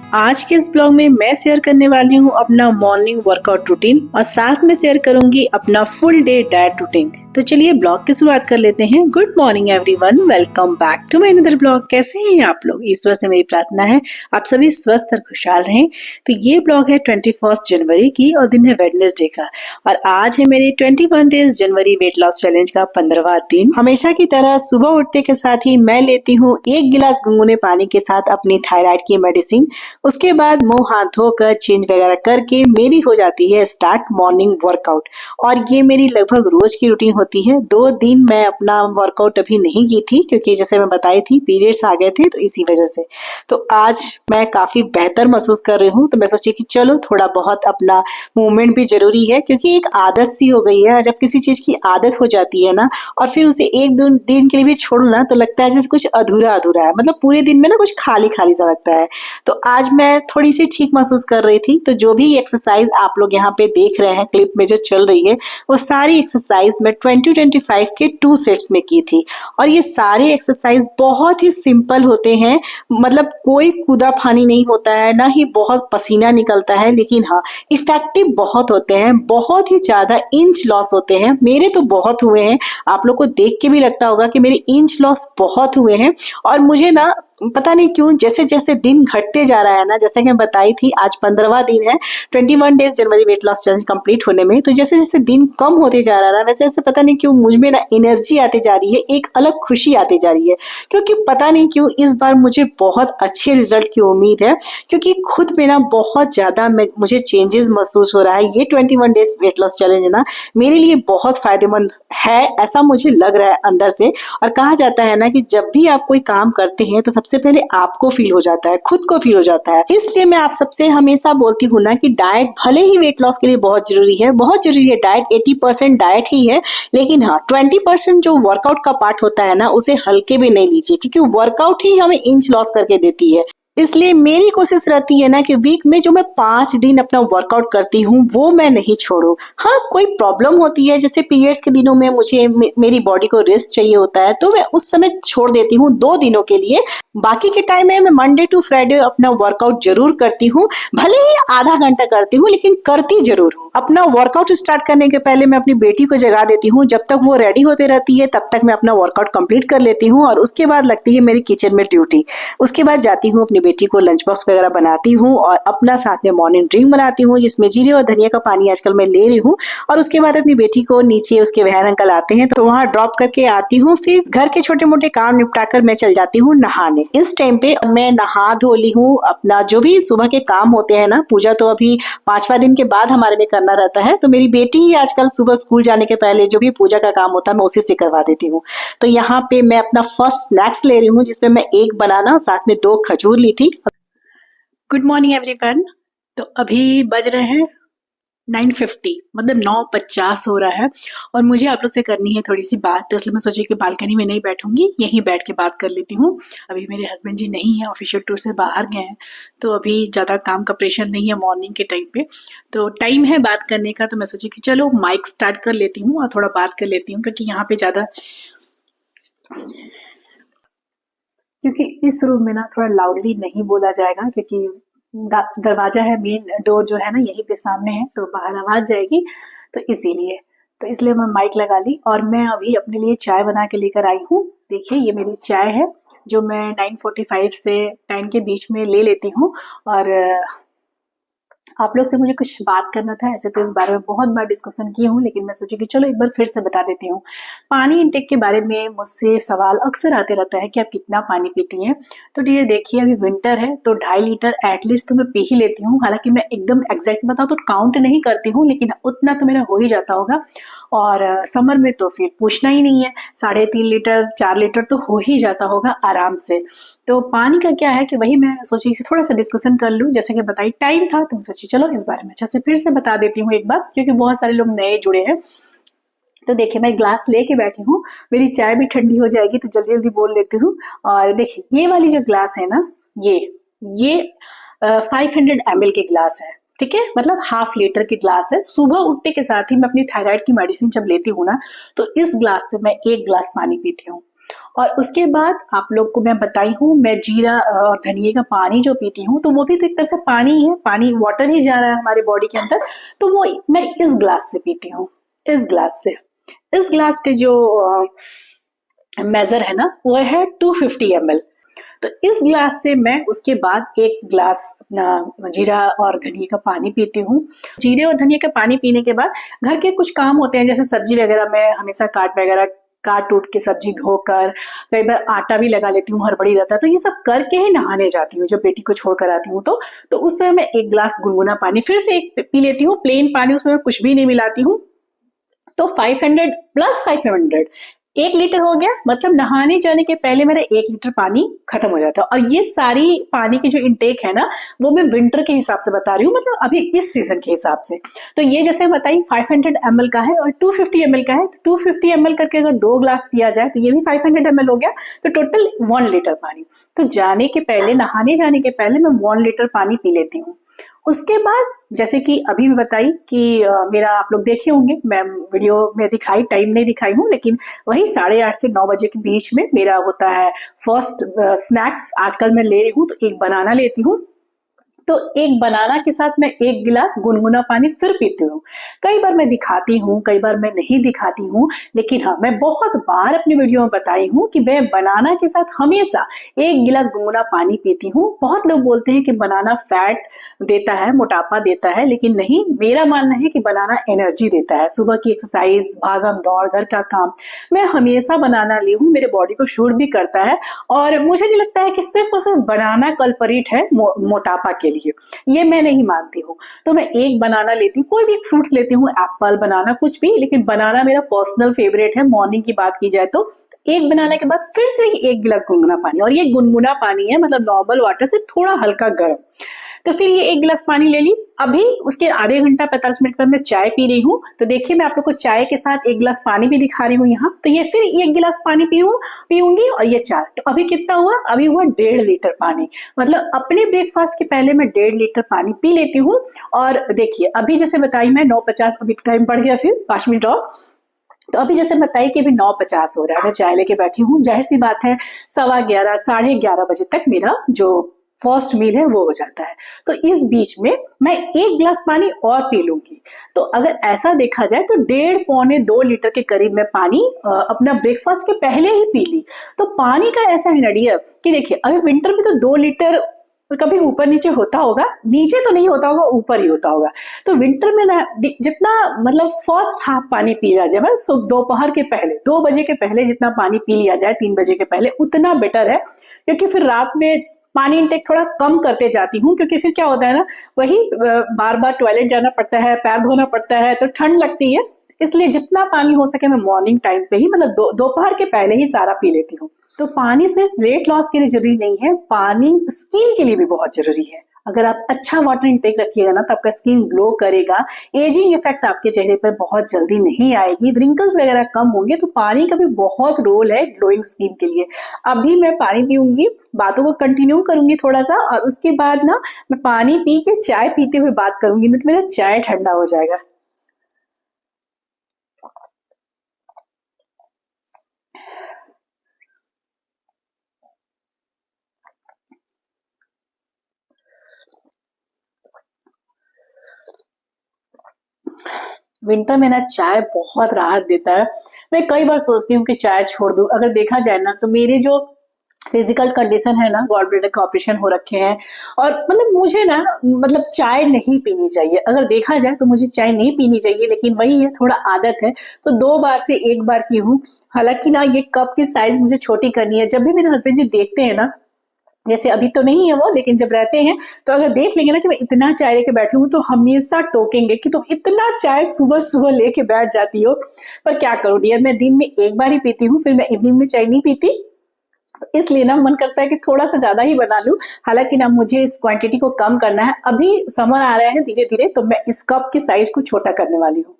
आज के इस ब्लॉग में मैं शेयर करने वाली हूँ अपना मॉर्निंग वर्कआउट रूटीन और साथ में शेयर करूंगी अपना फुल डे डाइट रूटीन। तो चलिए ब्लॉग की शुरुआत कर लेते हैं। Good morning everyone, welcome back to my another blog. कैसे हैं आप लोग? ईश्वर से मेरी प्रार्थना है आप सभी स्वस्थ और खुशहाल रहें। तो ये ब्लॉग है 21 जनवरी की और दिन है वेडनेसडे का और आज है मेरी 21 डेज जनवरी वेट लॉस चैलेंज का 15वां दिन। हमेशा की तरह सुबह उठते के साथ ही मैं लेती हूँ 1 गिलास गुनगुने पानी के साथ अपनी थायराइड की मेडिसिन। उसके बाद मुंह हाथ धोकर चेंज वगैरह करके मेरी हो जाती है स्टार्ट मॉर्निंग वर्कआउट और ये मेरी लगभग रोज की रूटीन होती है। 2 दिन मैं अपना वर्कआउट अभी नहीं की थी क्योंकि जैसे मैं बताई थी पीरियड्स आ गए थे तो इसी वजह से। तो आज मैं काफी बेहतर महसूस कर रही हूँ तो मैं सोची कि चलो थोड़ा बहुत अपना मूवमेंट भी जरूरी है क्योंकि एक आदत सी हो गई है। जब किसी चीज की आदत हो जाती है ना और फिर उसे एक दो दिन के लिए भी छोड़ो ना तो लगता है जैसे कुछ अधूरा अधूरा है, मतलब पूरे दिन में ना कुछ खाली खाली सा लगता है। तो आज मैं थोड़ी सी ठीक महसूस कर रही थी तो जो भी एक्सरसाइज आप लोग यहाँ पे देख रहे हैं क्लिप में जो चल रही है वो सारी एक्सरसाइज मैं 20-25 के 2 सेट्स में की थी और ये सारे एक्सरसाइज बहुत ही सिंपल होते हैं। मतलब कोई कूदा फानी नहीं होता है, ना ही बहुत पसीना निकलता है, लेकिन हाँ इफेक्टिव बहुत होते हैं। बहुत ही ज्यादा इंच लॉस होते हैं, मेरे तो बहुत हुए हैं। आप लोग को देख के भी लगता होगा कि मेरे इंच लॉस बहुत हुए हैं और मुझे ना पता नहीं क्यों जैसे जैसे दिन घटते जा रहा है ना, जैसे कि मैं बताई थी आज 15वां दिन है 21 डेज जनवरी वेट लॉस चैलेंज कंप्लीट होने में। तो जैसे जैसे दिन कम होते जा रहा है ना वैसे वैसे पता नहीं क्यों मुझ में ना एनर्जी आती जा रही है, एक अलग खुशी आती जा रही है क्योंकि पता नहीं क्यों इस बार मुझे बहुत अच्छे रिजल्ट की उम्मीद है क्योंकि खुद में ना बहुत ज्यादा मुझे चेंजेस महसूस हो रहा है। ये 21 डेज वेट लॉस चैलेंज है ना मेरे लिए बहुत फायदेमंद है, ऐसा मुझे लग रहा है अंदर से। और कहा जाता है ना कि जब भी आप कोई काम करते हैं तो सबसे पहले आपको फील हो जाता है, खुद को फील हो जाता है। इसलिए मैं आप सबसे हमेशा बोलती हूँ ना कि डाइट भले ही वेट लॉस के लिए बहुत जरूरी है, बहुत जरूरी है डाइट, 80% डाइट ही है, लेकिन हाँ 20% जो वर्कआउट का पार्ट होता है ना उसे हल्के में नहीं लीजिए क्योंकि वर्कआउट ही हमें इंच लॉस करके देती है। इसलिए मेरी कोशिश रहती है ना कि वीक में जो मैं 5 दिन अपना वर्कआउट करती हूँ वो मैं नहीं छोड़ूं। हाँ कोई प्रॉब्लम होती है जैसे पीरियड्स के दिनों में मुझे मेरी बॉडी को रेस्ट चाहिए होता है तो मैं उस समय छोड़ देती हूँ 2 दिनों के लिए। बाकी के टाइम में मैं मंडे टू फ्राइडे अपना वर्कआउट जरूर करती हूँ, भले ही आधा घंटा करती हूँ लेकिन करती जरूर हूँ। अपना वर्कआउट स्टार्ट करने के पहले मैं अपनी बेटी को जगा देती हूँ, जब तक वो रेडी होते रहती है तब तक मैं अपना वर्कआउट कंप्लीट कर लेती हूँ और उसके बाद लगती है मेरी किचन में ड्यूटी। उसके बाद जाती हूँ अपनी बेटी को लंच बॉक्स वगैरह बनाती हूँ और अपना साथ में मॉर्निंग ड्रिंक बनाती हूँ जिसमें जीरे और धनिया का पानी आजकल मैं ले रही हूँ। और उसके बाद अपनी बेटी को नीचे उसके बहन अंकल आते हैं तो वहाँ ड्रॉप करके आती हूँ, फिर घर के छोटे मोटे काम निपटा कर मैं चल जाती हूँ नहाने। इस टाइम पे मैं नहा धो ली हूँ, अपना जो भी सुबह के काम होते हैं ना, पूजा तो अभी 5वां दिन के बाद हमारे में करना रहता है तो मेरी बेटी ही आजकल सुबह स्कूल जाने के पहले जो भी पूजा का काम होता है मैं उसी से करवा देती हूँ। तो यहाँ पे मैं अपना फर्स्ट स्नैक्स ले रही हूँ जिसमें मैं 1 बनाना और साथ में 2 खजूर ली थी। Good morning everyone. तो अभी बज रहे हैं 9:50, मतलब 9:50 हो रहा है और मुझे आप लोग से करनी है थोड़ी सी बात, तो इसलिए मैं सोची कि बालकनी में नहीं बैठूंगी, यहीं बैठ के बात कर लेती हूँ। अभी मेरे हस्बैंड जी नहीं है, ऑफिशियल टूर से बाहर गए हैं तो अभी ज़्यादा काम का प्रेशर नहीं है मॉर्निंग के टाइम पे, तो टाइम है बात करने का। तो मैं सोची कि चलो माइक स्टार्ट कर लेती हूँ और थोड़ा बात कर लेती हूँ क्योंकि यहाँ पे ज़्यादा, क्योंकि इस रूम में ना थोड़ा लाउडली नहीं बोला जाएगा क्योंकि दरवाजा है, मेन डोर जो है ना यहीं पे सामने है तो बाहर आवाज जाएगी, तो इसलिए मैं माइक लगा ली और मैं अभी अपने लिए चाय बना के लेकर आई हूँ। देखिए ये मेरी चाय है जो मैं 9:45 से 10 के बीच में ले लेती हूँ और आप लोग से मुझे कुछ बात करना था। ऐसे तो इस बारे में बहुत बार डिस्कशन की हूँ लेकिन मैं सोची कि चलो एक बार फिर से बता देती हूँ। पानी इंटेक के बारे में मुझसे सवाल अक्सर आते रहता है कि आप कितना पानी पीती हैं। तो डियर देखिए अभी विंटर है तो 2.5 लीटर एटलीस्ट तो मैं पी ही लेती हूँ। हालांकि मैं एकदम एग्जैक्ट बताऊँ तो काउंट नहीं करती हूँ लेकिन उतना तो मेरा हो ही जाता होगा। और समर में तो फिर पूछना ही नहीं है, 3.5 लीटर 4 लीटर तो हो ही जाता होगा आराम से। तो पानी का क्या है कि वही मैं सोची कि थोड़ा सा डिस्कशन कर लूँ, जैसे कि बताई टाइम था तो मैं सोची चलो इस बारे में अच्छा से फिर से बता देती हूँ एक बार क्योंकि बहुत सारे लोग नए जुड़े हैं। तो देखिए मैं ग्लास लेके बैठी हूँ, मेरी चाय भी ठंडी हो जाएगी तो जल्दी जल्दी बोल लेती हूँ। और देखिए ये वाली जो ग्लास है ना ये 500 ml के ग्लास है, ठीक है, मतलब ½ लीटर की ग्लास है। सुबह उठते के साथ ही मैं अपनी थायराइड की मेडिसिन जब लेती हूँ ना तो इस ग्लास से मैं 1 ग्लास पानी पीती हूँ और उसके बाद आप लोग को मैं बताई हूँ, मैं जीरा और धनिए का पानी जो पीती हूँ, तो वो भी तो एक तरह से पानी ही है, पानी वाटर ही जा रहा है हमारे बॉडी के अंदर। तो वो मैं इस ग्लास से पीती हूँ, इस ग्लास से। इस ग्लास के जो मेजर है ना, वो है 250 ml। तो इस ग्लास से मैं उसके बाद एक ग्लास अपना जीरा और धनिया का पानी पीती हूँ। जीरे और धनिया का पानी पीने के बाद घर के कुछ काम होते हैं, जैसे सब्जी वगैरह मैं हमेशा काट उठ के सब्जी धोकर, कई बार आटा भी लगा लेती हूँ, हड़बड़ी रहता है, तो ये सब करके ही नहाने जाती हूँ जब बेटी को छोड़कर आती हूँ। तो उस समय मैं एक ग्लास गुनगुना पानी फिर से एक पी लेती हूँ, प्लेन पानी, उसमें मैं कुछ भी नहीं मिलाती हूँ। तो 500 प्लस 500 1 लीटर हो गया, मतलब नहाने जाने के पहले मेरा 1 लीटर पानी खत्म हो जाता है। और ये सारी पानी की जो इंटेक है ना, वो मैं विंटर के हिसाब से बता रही हूँ, मतलब अभी इस सीजन के हिसाब से। तो ये जैसे बताई 500 ml का है और 250 ml का है, तो 250 ml करके अगर 2 ग्लास पिया जाए तो ये भी 500 ml हो गया, तो टोटल 1 लीटर पानी। तो जाने के पहले, नहाने जाने के पहले मैं 1 लीटर पानी पी लेती हूँ। उसके बाद जैसे कि अभी मैं बताई कि मेरा, आप लोग देखे होंगे, मैं वीडियो में दिखाई, टाइम नहीं दिखाई हूँ, लेकिन वही 8:30 से 9 बजे के बीच में मेरा होता है फर्स्ट स्नैक्स। आजकल मैं ले रही हूँ तो एक बनाना लेती हूँ, तो एक बनाना के साथ मैं 1 गिलास गुनगुना पानी फिर पीती हूँ। कई बार मैं दिखाती हूँ, कई बार मैं नहीं दिखाती हूँ, लेकिन हाँ, मैं बहुत बार अपनी वीडियो में बताई हूँ कि मैं बनाना के साथ हमेशा 1 गिलास गुनगुना पानी पीती हूँ। बहुत लोग बोलते हैं कि बनाना फैट देता है, मोटापा देता है, लेकिन नहीं, मेरा मानना है कि बनाना एनर्जी देता है। सुबह की एक्सरसाइज, भागम दौड़, घर का काम, मैं हमेशा बनाना ली हूँ, मेरे बॉडी को शूट भी करता है। और मुझे नहीं लगता है कि सिर्फ और सिर्फ बनाना कल्परिट है मोटापा के लिए, ये मैं नहीं मानती हूँ। तो मैं एक बनाना लेती हूँ, कोई भी फ्रूट्स लेती हूँ, एप्पल, बनाना, कुछ भी, लेकिन बनाना मेरा पर्सनल फेवरेट है। मॉर्निंग की बात की जाए तो एक बनाना के बाद फिर से 1 गिलास गुनगुना पानी, और ये गुनगुना पानी है, मतलब नॉर्मल वाटर से थोड़ा हल्का गर्म। तो फिर ये 1 गिलास पानी ले ली। अभी उसके आधे घंटा 45 मिनट पर मैं चाय पी रही हूँ, तो देखिए मैं आप लोग को चाय के साथ 1 गिलास पानी भी दिखा रही हूँ यहाँ। तो ये फिर 1 गिलास पानी पीऊंगी, और ये चाय, तो अभी कितना हुआ, अभी हुआ 1.5 लीटर पानी। मतलब अपने ब्रेकफास्ट के पहले मैं 1.5 लीटर पानी पी लेती हूँ। और देखिए अभी जैसे बताई मैं 9:50, अभी टाइम बढ़ गया फिर 5 मिनट और। तो अभी जैसे बताइए कि अभी 9:50 हो रहा है, मैं चाय लेके बैठी हूँ, जाहिर सी बात है 11:15 11:30 बजे तक मेरा जो फर्स्ट मील है वो हो जाता है। तो इस बीच में मैं 1 गिलास पानी और पी लूंगी। तो अगर ऐसा देखा जाए तो 1.5 पौने 2 लीटर के करीब मैं पानी अपना ब्रेकफास्ट के पहले ही पी ली। तो पानी का ऐसा है ना डियर कि देखिए अभी विंटर में तो 2 लीटर कभी ऊपर नीचे होता होगा, नीचे तो नहीं होता होगा, ऊपर ही होता होगा। तो विंटर में ना जितना, मतलब फर्स्ट हाफ पानी पी लिया जाए, मतलब दोपहर के पहले 2 बजे के पहले जितना पानी पी लिया जाए, 3 बजे के पहले, उतना बेटर है। क्योंकि फिर रात में पानी इंटेक थोड़ा कम करते जाती हूँ, क्योंकि फिर क्या होता है ना, वही बार बार टॉयलेट जाना पड़ता है, पैर धोना पड़ता है, तो ठंड लगती है। इसलिए जितना पानी हो सके मैं मॉर्निंग टाइम पे ही, मतलब दोपहर के पहले ही सारा पी लेती हूँ। तो पानी सिर्फ वेट लॉस के लिए जरूरी नहीं है, पानी स्किन के लिए भी बहुत जरूरी है। अगर आप अच्छा वाटर इंटेक रखिएगा ना, तो आपका स्किन ग्लो करेगा, एजिंग इफेक्ट आपके चेहरे पर बहुत जल्दी नहीं आएगी, रिंकल्स वगैरह कम होंगे। तो पानी का भी बहुत रोल है ग्लोइंग स्किन के लिए। अभी मैं पानी पीऊंगी, बातों को कंटिन्यू करूंगी थोड़ा सा, और उसके बाद ना मैं पानी पी के चाय पीते हुए बात करूंगी, नहीं तो मेरा चाय ठंडा हो जाएगा। विंटर में ना चाय बहुत राहत देता है। मैं कई बार सोचती हूँ कि चाय छोड़ दूं। अगर देखा जाए ना, तो मेरे जो फिजिकल कंडीशन है ना, गॉल ब्लैडर का ऑपरेशन हो रखे हैं, और मतलब मुझे ना, मतलब चाय नहीं पीनी चाहिए। अगर देखा जाए तो मुझे चाय नहीं पीनी चाहिए, लेकिन वही है, थोड़ा आदत है। तो 2 बार से 1 बार की हूँ। हालांकि ना ये कप की साइज मुझे छोटी करनी है। जब भी मेरे हस्बैंड जी देखते हैं ना, जैसे अभी तो नहीं है वो, लेकिन जब रहते हैं तो अगर देख लेंगे ना कि मैं इतना चाय लेके बैठी हूँ, तो हमेशा टोकेंगे कि तुम इतना चाय सुबह सुबह लेके बैठ जाती हो। पर क्या करूँ डियर, मैं दिन में 1 बार ही पीती हूँ, फिर मैं इवनिंग में चाय नहीं पीती। तो इसलिए ना मन करता है कि थोड़ा सा ज्यादा ही बना लूं। हालांकि ना मुझे इस क्वांटिटी को कम करना है, अभी समर आ रहा है धीरे धीरे, तो मैं इस कप की साइज को छोटा करने वाली हूँ।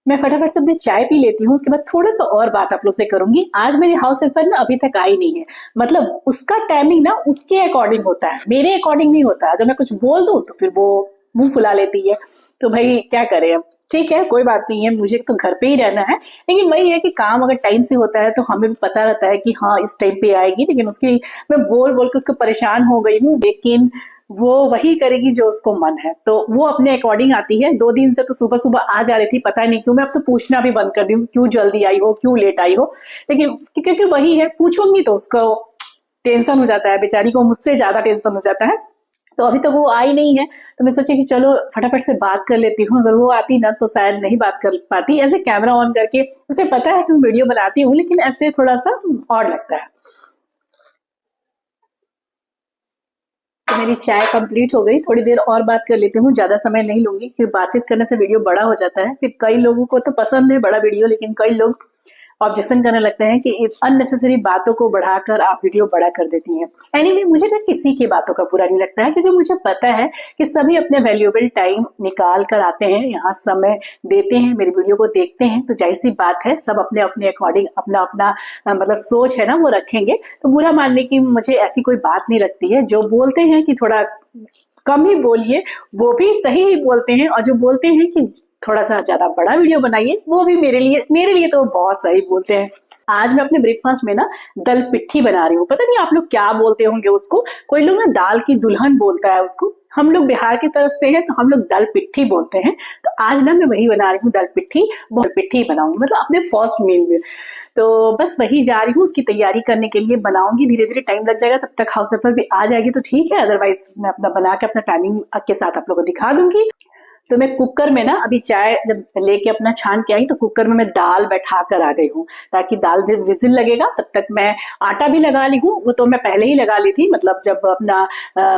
मैं फटाफट से अपनी चाय पी लेती हूँ, उसके बाद थोड़ा सा और बात आप लोग से करूंगी। आज मेरे हाउस हेल्पर ना अभी तक आई नहीं है, मतलब उसका टाइमिंग ना उसके अकॉर्डिंग होता है, मेरे अकॉर्डिंग नहीं होता। अगर मैं कुछ बोल दूं तो फिर वो मुंह फुला लेती है। तो भाई क्या करें अब, ठीक है, कोई बात नहीं है, मुझे तो घर पे ही रहना है। लेकिन वही है कि काम अगर टाइम से होता है तो हमें भी पता रहता है कि हाँ इस टाइम पे आएगी, लेकिन उसकी मैं बोल बोल के उसको परेशान हो गई हूँ, लेकिन वो वही करेगी जो उसको मन है। तो वो अपने अकॉर्डिंग आती है। 2 दिन से तो सुबह सुबह आ जा रही थी, पता नहीं क्यों। मैं अब तो पूछना भी बंद कर दी हूँ, क्यों जल्दी आई हो, क्यों लेट आई हो। लेकिन क्योंकि वही है, पूछूंगी तो उसको टेंशन हो जाता है, बेचारी को मुझसे ज्यादा टेंशन हो जाता है। तो अभी तक वो आई नहीं है, तो मैं सोची कि चलो फटाफट से बात कर लेती हूँ। अगर वो आती ना तो शायद नहीं बात कर पाती। ऐसे कैमरा ऑन करके, उसे पता है कि मैं वीडियो बनाती हूँ, लेकिन ऐसे थोड़ा सा ऑड लगता है। तो मेरी चाय कंप्लीट हो गई, थोड़ी देर और बात कर लेती हूँ, ज्यादा समय नहीं लूंगी, फिर बातचीत करने से वीडियो बड़ा हो जाता है। फिर कई लोगों को तो पसंद है बड़ा वीडियो, लेकिन कई लोग ऑब्जेक्शन करने लगते हैं कि अननेसेसरी बातों को बढ़ाकर आप वीडियो बड़ा कर देती हैं। एनीवे, मुझे ना किसी की बातों का बुरा नहीं लगता है, क्योंकि मुझे पता है कि सभी अपने वैल्यूएबल टाइम निकाल कर आते हैं, यहाँ समय देते हैं, मेरी वीडियो को देखते हैं। तो जाहिर सी बात है, सब अपने अपने अकॉर्डिंग अपना अपना मतलब सोच है ना वो रखेंगे। तो बुरा मानने की मुझे ऐसी कोई बात नहीं लगती है। जो बोलते हैं कि थोड़ा कम ही बोलिए, वो भी सही ही बोलते हैं, और जो बोलते हैं कि थोड़ा सा ज्यादा बड़ा वीडियो बनाइए, वो भी मेरे लिए तो बहुत सही बोलते हैं। आज मैं अपने ब्रेकफास्ट में ना दल पिट्ठी बना रही हूँ। पता नहीं आप लोग क्या बोलते होंगे उसको। कोई लोग ना दाल की दुल्हन बोलता है उसको। हम लोग बिहार की तरफ से हैं तो हम लोग दल पिट्ठी बोलते हैं। तो आज ना मैं वही बना रही हूँ, दल पिट्ठी। बहुत पिट्ठी बनाऊंगी, मतलब अपने फर्स्ट मील में। तो बस वही जा रही हूँ, उसकी तैयारी करने के लिए। बनाऊंगी, धीरे धीरे टाइम लग जाएगा, तब तक हाउस हेल्पर भी आ जाएगी तो ठीक है, अदरवाइज मैं अपना बना के अपना टाइमिंग के साथ आप लोगों को दिखा दूंगी। तो मैं कुकर में ना अभी चाय जब लेके अपना छान के आई, तो कुकर में मैं दाल बैठा कर आ गई हूँ, ताकि दाल में विजिल लगेगा। तब तक मैं आटा भी लगा ली हूँ। वो तो मैं पहले ही लगा ली थी, मतलब जब अपना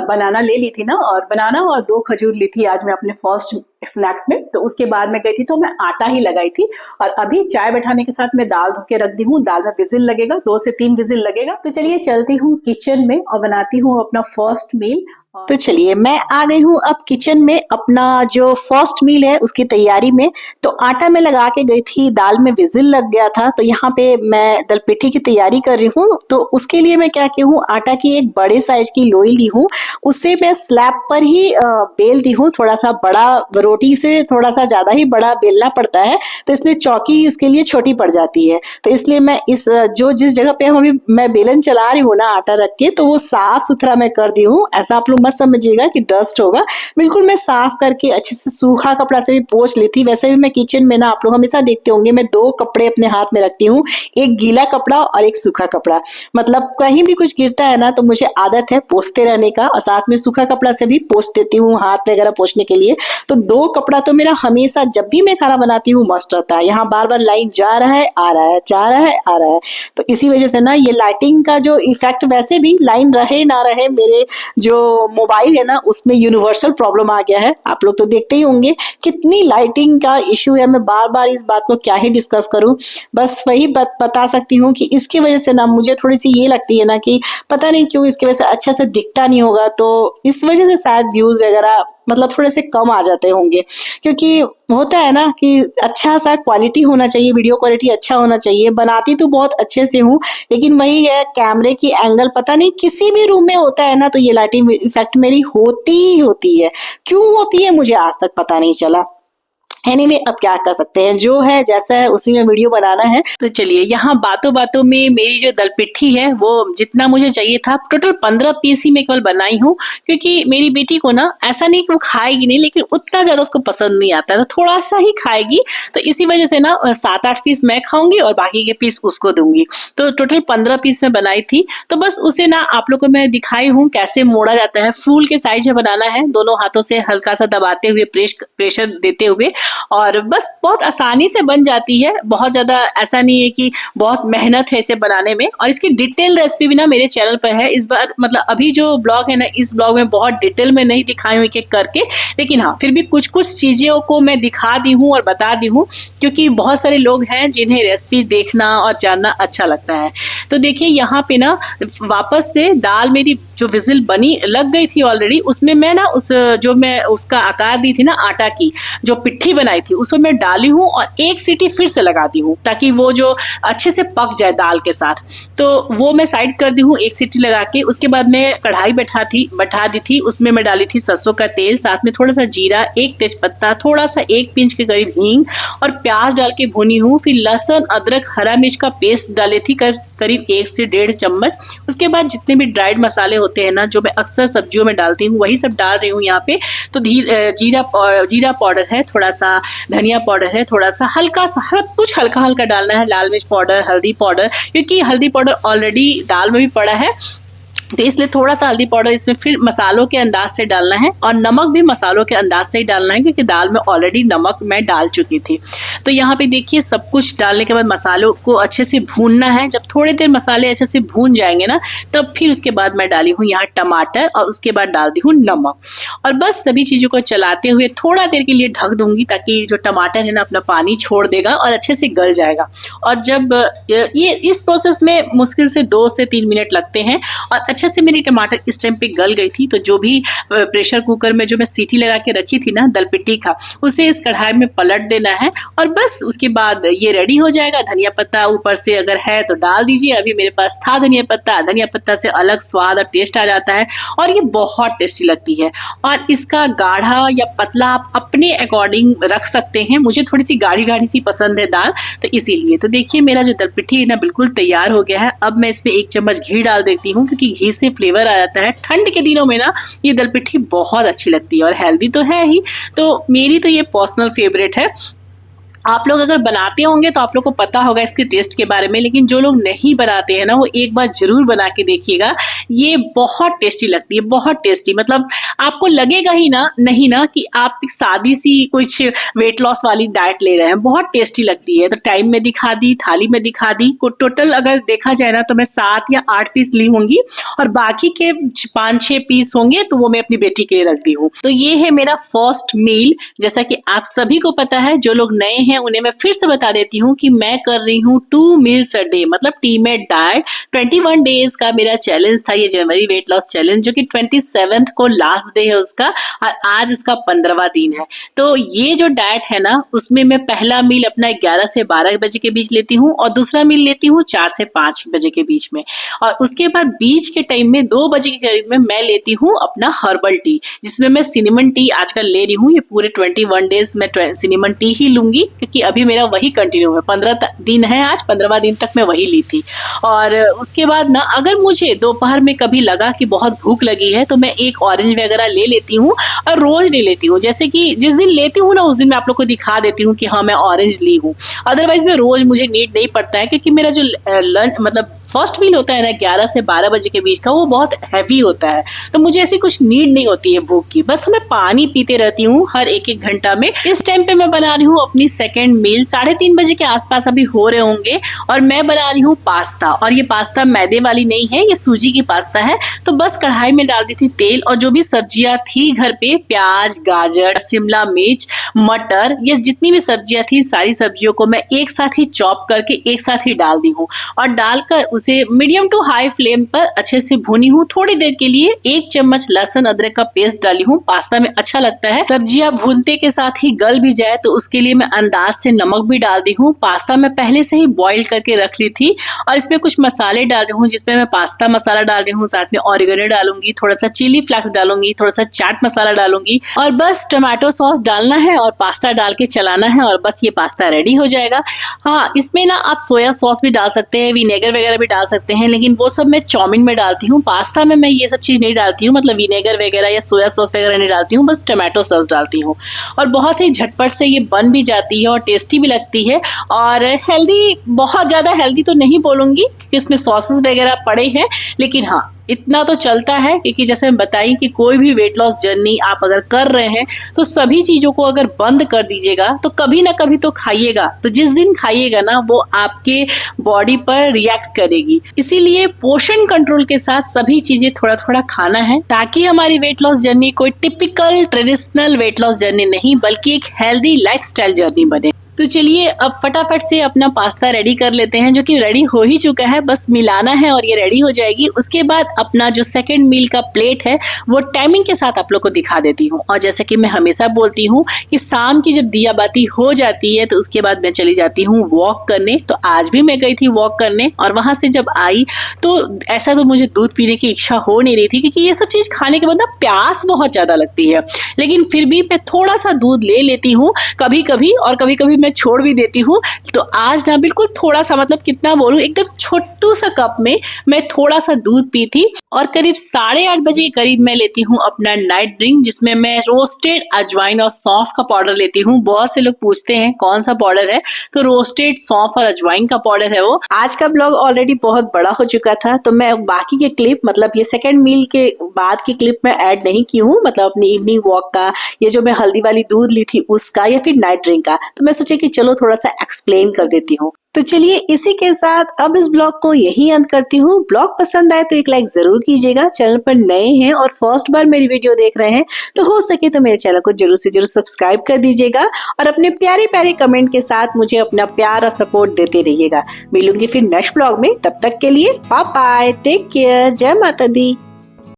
बनाना ले ली थी ना, और बनाना और 2 खजूर ली थी आज मैं अपने फर्स्ट स्नैक्स में। तो उसके बाद मैं गई थी तो मैं आटा ही लगाई थी। और अभी चाय बैठाने के साथ मैं दाल धो के रख दी हूँ। दाल में विजिल लगेगा, 2 से 3 विजिल लगेगा। तो चलिए चलती हूँ किचन में और बनाती हूँ अपना फर्स्ट मील। तो चलिए मैं आ गई हूँ अब किचन में, अपना जो फर्स्ट मील है उसकी तैयारी में। तो आटा में लगा के गई थी, दाल में विजिल लग गया था, तो यहाँ पे मैं दल पिट्ठी की तैयारी कर रही हूँ। तो उसके लिए मैं क्या की हूँ, आटा की एक बड़े साइज की लोई ली हूँ, उससे मैं स्लैब पर ही बेल दी हूँ। थोड़ा सा बड़ा, रोटी से थोड़ा सा ज्यादा ही बड़ा बेलना पड़ता है, तो इसलिए चौकी उसके लिए छोटी पड़ जाती है। तो इसलिए मैं जिस जगह पे हम अभी मैं बेलन चला रही हूँ ना आटा रख के, तो वो साफ सुथरा मैं कर दी हूँ। ऐसा आप लोग मत समझिएगा कि डस्ट होगा, बिल्कुल मैं साफ करके अच्छे से सूखा कपड़ा से भी पोंछ ली थी। वैसे भी मैं किचन में ना, आप लोग हमेशा देखते होंगे, मैं 2 कपड़े अपने हाथ में रखती हूँ, एक गीला कपड़ा और एक सूखा कपड़ा। मतलब कहीं भी कुछ गिरता है ना, तो मुझे आदत है पोंछते रहने का, और साथ में सूखा कपड़ा से भी पोंछ देती हूँ हाथ वगैरह पोंछने के लिए। तो 2 कपड़ा तो मेरा हमेशा जब भी मैं खाना बनाती हूँ मस्ट रहता है। यहाँ बार बार लाइन जा रहा है आ रहा है, जा रहा है आ रहा है। तो इसी वजह से ना ये लाइटिंग का जो इफेक्ट, वैसे भी लाइन रहे ना रहे, मेरे जो मोबाइल है ना उसमें यूनिवर्सल प्रॉब्लम आ गया है। आप लोग तो देखते ही होंगे कितनी लाइटिंग का इश्यू है। मैं बार बार इस बात को क्या ही डिस्कस करूं, बस वही बता सकती हूँ कि इसकी वजह से ना मुझे थोड़ी सी ये लगती है ना कि पता नहीं क्यों इसकी वजह से अच्छे से दिखता नहीं होगा। तो इस वजह से शायद व्यूज वगैरह मतलब थोड़े से कम आ जाते होंगे, क्योंकि होता है ना कि अच्छा सा क्वालिटी होना चाहिए, वीडियो क्वालिटी अच्छा होना चाहिए। बनाती तो बहुत अच्छे से हूँ, लेकिन वही है कैमरे की एंगल, पता नहीं किसी भी रूम में होता है ना, तो ये लाइटिंग इफेक्ट मेरी होती ही होती है। क्यों होती है मुझे आज तक पता नहीं चला। एनीवे, अब क्या कर सकते हैं, जो है जैसा है उसी में वीडियो बनाना है। तो चलिए, यहाँ बातों बातों में मेरी जो दल पिट्ठी है वो जितना मुझे चाहिए था, टोटल 15 पीस ही मैं केवल बनाई हूँ, क्योंकि मेरी बेटी को ना ऐसा नहीं कि वो खाएगी नहीं, लेकिन उतना ज्यादा उसको पसंद नहीं आता है, तो थोड़ा सा ही खाएगी। तो इसी वजह से ना 7-8 पीस मैं खाऊंगी और बाकी के पीस उसको दूंगी। तो टोटल 15 पीस में बनाई थी। तो बस उसे ना आप लोग को मैं दिखाई हूँ कैसे मोड़ा जाता है। फूल के साइज में बनाना है, दोनों हाथों से हल्का सा दबाते हुए, प्रेशर देते हुए, और बस बहुत आसानी से बन जाती है। बहुत ज्यादा ऐसा नहीं है कि बहुत मेहनत है इसे बनाने में। और इसकी डिटेल रेसिपी भी ना मेरे चैनल पर है। इस बार मतलब अभी जो ब्लॉग है ना, इस ब्लॉग में बहुत डिटेल में नहीं दिखाई हूँ एक एक करके, लेकिन हाँ फिर भी कुछ कुछ चीजों को मैं दिखा दी हूँ और बता दी हूँ, क्योंकि बहुत सारे लोग हैं जिन्हें रेसिपी देखना और जानना अच्छा लगता है। तो देखिए यहाँ पे ना वापस से दाल मेरी जो विजिल बनी लग गई थी ऑलरेडी, उसमें मैं ना जो मैं उसका आकार दी थी ना आटा की, जो पिट्ठी बनाई थी उसमें मैं डाली हूँ और एक सीटी फिर से लगाती हूँ ताकि वो जो अच्छे से पक जाए दाल के साथ। तो वो मैं साइड कर दी हूँ एक सीटी लगा के। उसके बाद मैं कढ़ाई बैठा दी थी, उसमें मैं डाली थी सरसों का तेल, साथ में थोड़ा सा जीरा, एक तेज पत्ता, थोड़ा सा 1 पिंच के करीब हींग और प्याज डाल के भुनी हूँ। फिर लहसुन, अदरक, हरा मिर्च का पेस्ट डाली थी करीब 1 से 1.5 चम्मच। उसके बाद जितने भी ड्राइड मसाले होते हैं ना जो मैं अक्सर सब्जियों में डालती हूँ वही सब डाल रही हूँ यहाँ पे। तो जीरा पाउडर है, थोड़ा सा धनिया पाउडर है, थोड़ा सा हल्का सा कुछ हल्का डालना है, लाल मिर्च पाउडर, हल्दी पाउडर, क्योंकि हल्दी पाउडर ऑलरेडी दाल में भी पड़ा है तो इसलिए थोड़ा सा हल्दी पाउडर इसमें फिर मसालों के अंदाज से डालना है और नमक भी मसालों के अंदाज से ही डालना है क्योंकि दाल में ऑलरेडी नमक मैं डाल चुकी थी। तो यहाँ पे देखिए सब कुछ डालने के बाद मसालों को अच्छे से भूनना है। जब थोड़ी देर मसाले अच्छे से भून जाएंगे ना तब फिर उसके बाद मैं डाली हूँ यहाँ टमाटर और उसके बाद डाल दी हूँ नमक और बस सभी चीज़ों को चलाते हुए थोड़ा देर के लिए ढक दूंगी ताकि जो टमाटर है ना अपना पानी छोड़ देगा और अच्छे से गल जाएगा। और जब ये इस प्रोसेस में मुश्किल से 2 से 3 मिनट लगते हैं और अच्छे से मेरी टमाटर इस टाइम पे गल गई थी। तो जो भी प्रेशर कुकर में जो मैं सीटी लगा के रखी थी ना दलपिट्टी का, उसे इस कढ़ाई में पलट देना है और बस उसके बाद ये रेडी हो जाएगा। धनिया पत्ता ऊपर से अगर है तो डाल दीजिए, अभी मेरे पास था धनिया पत्ता से अलग स्वाद और टेस्ट आ जाता है और ये बहुत टेस्टी लगती है। और इसका गाढ़ा या पतला आप अपने अकॉर्डिंग रख सकते हैं। मुझे थोड़ी सी गाढ़ी सी पसंद है दाल तो इसीलिए। तो देखिए मेरा जो दलपिट्टी है ना बिल्कुल तैयार हो गया है। अब मैं इसमें 1 चम्मच घी डाल देती हूँ क्योंकि घी से फ्लेवर आ जाता है। ठंड के दिनों में ना ये दलपिट्ठी बहुत अच्छी लगती है और हेल्दी तो है ही, तो मेरी तो ये पर्सनल फेवरेट है। आप लोग अगर बनाते होंगे तो आप लोग को पता होगा इसके टेस्ट के बारे में, लेकिन जो लोग नहीं बनाते हैं ना वो एक बार जरूर बना के देखिएगा। ये बहुत टेस्टी लगती है, बहुत टेस्टी। मतलब आपको लगेगा ही ना नहीं ना कि आप एक सादी सी कुछ वेट लॉस वाली डाइट ले रहे हैं, बहुत टेस्टी लगती है। तो टाइम में दिखा दी, थाली में दिखा दी। को टोटल अगर देखा जाए ना तो मैं 7 या 8 पीस ली होंगी और बाकी के 5-6 पीस होंगे तो वो मैं अपनी बेटी के लिए रखती हूँ। तो ये है मेरा फर्स्ट मील। जैसा कि आप सभी को पता है, जो लोग नए हैं उन्हें मैं फिर से बता देती हूँ कि मैं कर रही हूँ 2 मील्स अ डे, मतलब टीमेट डाइट। 21 डेज का मेरा चैलेंज था ये जनवरी वेट लॉस चैलेंज, जो कि 27 को लास्ट डे है उसका और आज उसका 15वां दिन है। तो ये जो डाइट है ना उसमें मैं पहला मील अपना 11 से 12 बजे के बीच लेती हूँ और दूसरा मील लेती हूँ 4 से 5 बजे के बीच में। और उसके बाद बीच के टाइम में 2 बजे के करीब में मैं लेती हूँ अपना हर्बल टी, जिसमें मैं सिनेमन टी आजकल ले रही हूँ। ये पूरे 21 डेज में सिनेमन टी ही लूंगी क्योंकि अभी मेरा वही कंटिन्यू है। 15 दिन है आज, 15वां दिन तक मैं वही ली थी। और उसके बाद ना अगर मुझे दोपहर में कभी लगा कि बहुत भूख लगी है तो मैं एक ऑरेंज वगैरह ले लेती हूँ और रोज ले लेती हूँ। जैसे कि जिस दिन लेती हूँ ना उस दिन मैं आप लोग को दिखा देती हूँ कि हाँ मैं ऑरेंज ली हूँ। अदरवाइज में रोज मुझे नीड नहीं पड़ता है क्योंकि मेरा जो लंच मतलब फर्स्ट मील होता है ना 11 से 12 बजे के बीच का, वो बहुत हैवी होता है। तो मुझे ऐसी कुछ नीड नहीं होती है भूख की, बस मैं पानी पीते रहती हूँ हर 1-1 घंटा में। इस टाइम पे मैं बना रही हूँ अपनी सेकेंड मील। 3:30 बजे के आसपास अभी हो रहे होंगे और मैं बना रही हूँ पास्ता। और ये पास्ता मैदे वाली नहीं है, ये सूजी की पास्ता है। तो बस कढ़ाई में डाल दी थी तेल और जो भी सब्जियां थी घर पे, प्याज, गाजर, शिमला मिर्च, मटर, ये जितनी भी सब्जियां थी सारी सब्जियों को मैं एक साथ ही चॉप करके एक साथ ही डाल दी हूँ और डालकर उसे मीडियम टू हाई फ्लेम पर अच्छे से भुनी हूँ थोड़ी देर के लिए। 1 चम्मच लहसुन अदरक का पेस्ट डाली हूँ, पास्ता में अच्छा लगता है। सब्जियां भूनते के साथ ही गल भी जाए तो उसके लिए मैं अंदाज से नमक भी डाल दी हूँ। पास्ता मैं पहले से ही बॉईल करके रख ली थी और इसमें कुछ मसाले डाल रही हूँ, जिसमें मैं पास्ता मसाला डाल रही हूँ, साथ में ऑरिगेनो डालूंगी, थोड़ा सा चिली फ्लेक्स डालूंगी, थोड़ा सा चाट मसाला डालूंगी और बस टोमेटो सॉस डालना है और पास्ता डाल के चलाना है और बस ये पास्ता रेडी हो जाएगा। हाँ, इसमें ना आप सोया सॉस भी डाल सकते हैं, विनेगर वगैरह भी डाल सकते हैं, लेकिन वो सब मैं चाउमीन में डालती हूँ। पास्ता में मैं ये सब चीज नहीं डालती हूँ, मतलब विनेगर वगैरह या सोया सॉस वगैरह नहीं डालती हूँ, बस टोमेटो सॉस डालती हूँ और बहुत ही झटपट से ये बन भी जाती है और टेस्टी भी लगती है और हेल्दी। बहुत ज्यादा हेल्दी तो नहीं बोलूंगी क्योंकि इसमें सॉसेस वगैरह पड़े हैं, लेकिन हाँ इतना तो चलता है क्योंकि जैसे मैं बताई कि कोई भी वेट लॉस जर्नी आप अगर कर रहे हैं तो सभी चीजों को अगर बंद कर दीजिएगा तो कभी ना कभी तो खाइएगा। तो जिस दिन खाइएगा ना वो आपके बॉडी पर रिएक्ट करेगी। इसीलिए पोषण कंट्रोल के साथ सभी चीजें थोड़ा थोड़ा खाना है ताकि हमारी वेट लॉस जर्नी कोई typical traditional weight loss journey नहीं बल्कि एक हेल्दी लाइफस्टाइल जर्नी बने। तो चलिए अब फटाफट से अपना पास्ता रेडी कर लेते हैं, जो कि रेडी हो ही चुका है, बस मिलाना है और ये रेडी हो जाएगी। उसके बाद अपना जो सेकंड मील का प्लेट है वो टाइमिंग के साथ आप लोग को दिखा देती हूँ। और जैसे कि मैं हमेशा बोलती हूँ कि शाम की जब दिया बाती हो जाती है तो उसके बाद मैं चली जाती हूँ वॉक करने। तो आज भी मैं गई थी वॉक करने और वहां से जब आई तो ऐसा तो मुझे दूध पीने की इच्छा हो नहीं रही थी, क्योंकि ये सब चीज खाने के बाद ना प्यास बहुत ज्यादा लगती है। लेकिन फिर भी मैं थोड़ा सा दूध ले लेती हूँ कभी कभी, और कभी कभी मैं छोड़ भी देती हूँ। तो आज ना बिल्कुल थोड़ा सा, मतलब कितना बोलूं, एकदम छोटू सा कप में मैं थोड़ा सा दूध पी थी। और करीब 8:30 बजे के करीब मैं लेती हूँ अपना नाइट ड्रिंक, जिसमें मैं रोस्टेड अजवाइन और सौंफ का पाउडर लेती हूँ। बहुत से लोग पूछते हैं कौन सा पाउडर है, तो रोस्टेड सौंफ और अजवाइन का पाउडर है वो। आज का ब्लॉग ऑलरेडी बहुत बड़ा हो चुका था, तो मैं बाकी के क्लिप, मतलब ये सेकंड मील के बाद की क्लिप में ऐड नहीं की हूँ, मतलब अपनी इवनिंग वॉक का, ये जो मैं हल्दी वाली दूध ली थी उसका, या फिर नाइट ड्रिंक का। तो मैं सोचा कि चलो थोड़ा सा एक्सप्लेन कर देती हूँ। तो चलिए इसी के साथ अब इस ब्लॉग को यही अंत करती हूँ। ब्लॉग पसंद आए तो एक लाइक जरूर कीजिएगा। चैनल पर नए हैं और फर्स्ट बार मेरी वीडियो देख रहे हैं तो हो सके तो मेरे चैनल को जरूर से जरूर सब्सक्राइब कर दीजिएगा और अपने प्यारे प्यारे कमेंट के साथ मुझे अपना प्यार और सपोर्ट देते रहिएगा। मिलूंगी फिर नेक्स्ट ब्लॉग में, तब तक के लिए बाय बाय, टेक केयर, जय माता दी।